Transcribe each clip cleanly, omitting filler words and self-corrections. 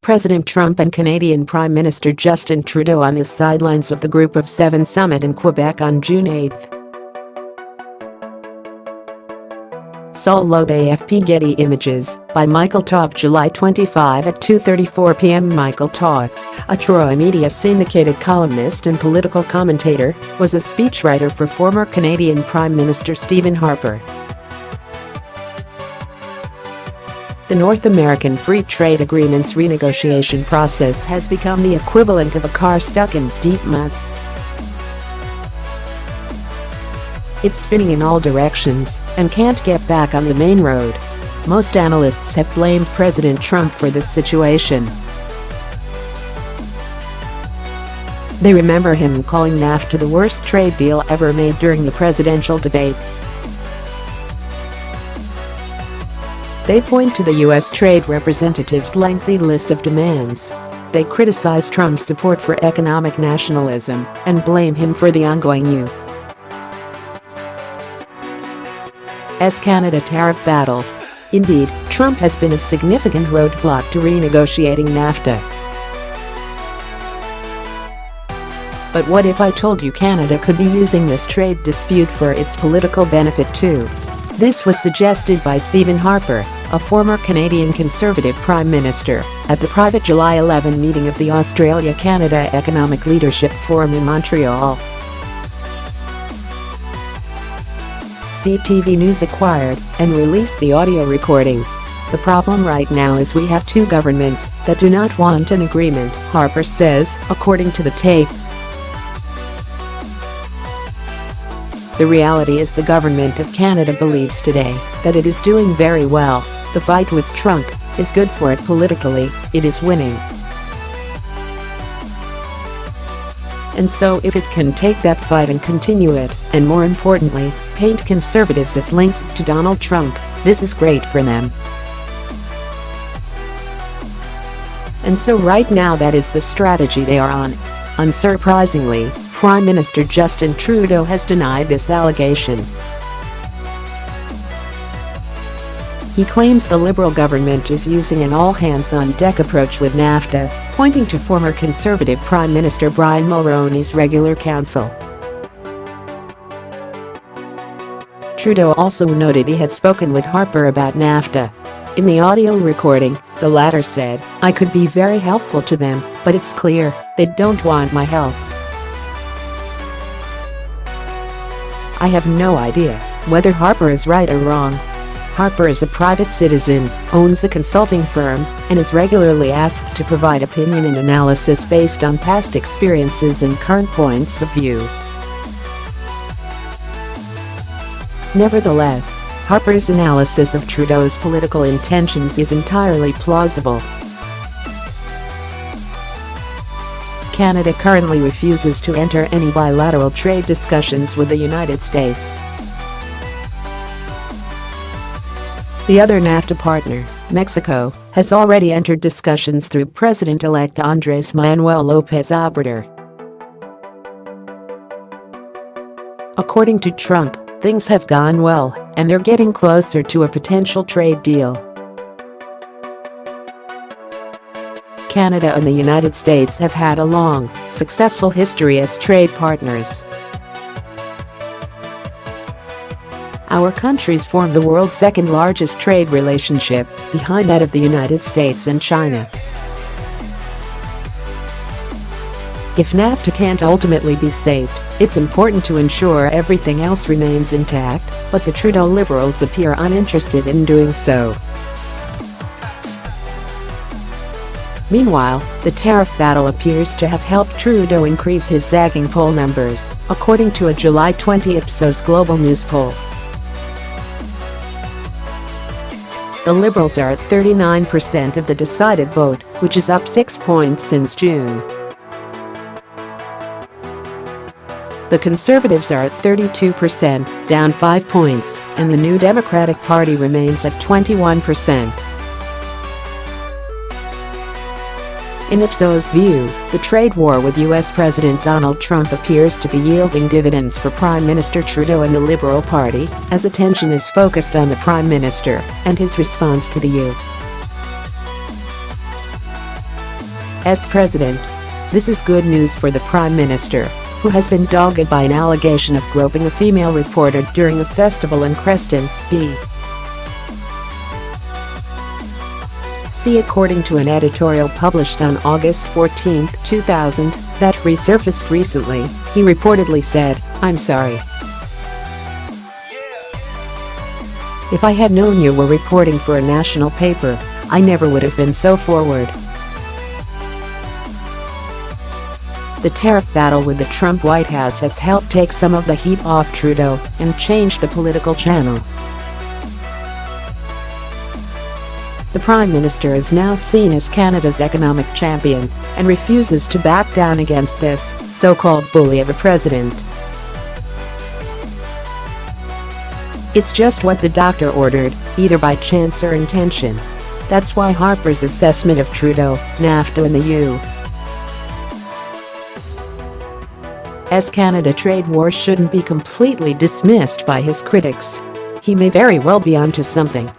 President Trump and Canadian Prime Minister Justin Trudeau on the sidelines of the Group of Seven summit in Quebec on June 8. Saul Loeb, AFP. Getty Images, by Michael Taube July 25 at 2:34 p.m. Michael Taube, a Troy media syndicated columnist and political commentator, was a speechwriter for former Canadian Prime Minister Stephen Harper. The North American Free Trade Agreement's renegotiation process has become the equivalent of a car stuck in deep mud. It's spinning in all directions and can't get back on the main road. Most analysts have blamed President Trump for this situation. They remember him calling NAFTA the worst trade deal ever made during the presidential debates. They point to the U.S. Trade Representative's lengthy list of demands. They criticize Trump's support for economic nationalism and blame him for the ongoing U.S. Canada tariff battle. Indeed, Trump has been a significant roadblock to renegotiating NAFTA. But what if I told you Canada could be using this trade dispute for its political benefit too? This was suggested by Stephen Harper, a former Canadian Conservative Prime Minister, at the private July 11 meeting of the Australia-Canada Economic Leadership Forum in Montreal. CTV News acquired and released the audio recording. The problem right now is we have two governments that do not want an agreement, Harper says, according to the tape. The reality is the government of Canada believes today that it is doing very well. The fight with Trump is good for it politically, it is winning. And so if it can take that fight and continue it, and more importantly, paint conservatives as linked to Donald Trump, this is great for them. And so right now that is the strategy they are on. Unsurprisingly, Prime Minister Justin Trudeau has denied this allegation. He claims the Liberal government is using an all-hands-on-deck approach with NAFTA, pointing to former Conservative Prime Minister Brian Mulroney's regular counsel. Trudeau also noted he had spoken with Harper about NAFTA. In the audio recording, the latter said, "I could be very helpful to them, but it's clear they don't want my help. I have no idea whether Harper is right or wrong." Harper is a private citizen, owns a consulting firm, and is regularly asked to provide opinion and analysis based on past experiences and current points of view. Nevertheless, Harper's analysis of Trudeau's political intentions is entirely plausible. Canada currently refuses to enter any bilateral trade discussions with the United States. The other NAFTA partner, Mexico, has already entered discussions through President-elect Andrés Manuel López Obrador. According to Trump, things have gone well, and they're getting closer to a potential trade deal. Canada and the United States have had a long, successful history as trade partners. Our countries form the world's second-largest trade relationship, behind that of the United States and China. If NAFTA can't ultimately be saved, it's important to ensure everything else remains intact, but the Trudeau Liberals appear uninterested in doing so. Meanwhile, the tariff battle appears to have helped Trudeau increase his sagging poll numbers, according to a July 20 Ipsos Global News poll. The Liberals are at 39% of the decided vote, which is up 6 points since June. The Conservatives are at 32%, down 5 points, and the New Democratic Party remains at 21%. In Ipsos's view, the trade war with U.S. President Donald Trump appears to be yielding dividends for Prime Minister Trudeau and the Liberal Party, as attention is focused on the Prime Minister and his response to the U.S. President. This is good news for the Prime Minister, who has been dogged by an allegation of groping a female reporter during a festival in Creston, B.C. According to an editorial published on August 14, 2000, that resurfaced recently, he reportedly said, "I'm sorry. If I had known you were reporting for a national paper, I never would have been so forward." The tariff battle with the Trump White House has helped take some of the heat off Trudeau and change the political channel. The Prime Minister is now seen as Canada's economic champion and refuses to back down against this so-called bully of a president. It's just what the doctor ordered, either by chance or intention. That's why Harper's assessment of Trudeau, NAFTA and the U.S. Canada trade war shouldn't be completely dismissed by his critics. He may very well be onto something.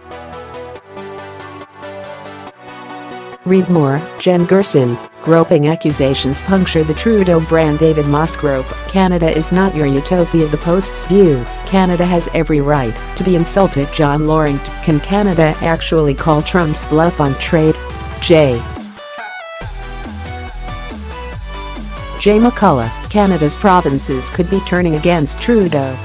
Read more. Jen Gerson, groping accusations puncture the Trudeau brand. David Mosgrove, Canada is not your utopia. The Post's view, Canada has every right to be insulted. John Loring, can Canada actually call Trump's bluff on trade? J. McCullough, Canada's provinces could be turning against Trudeau.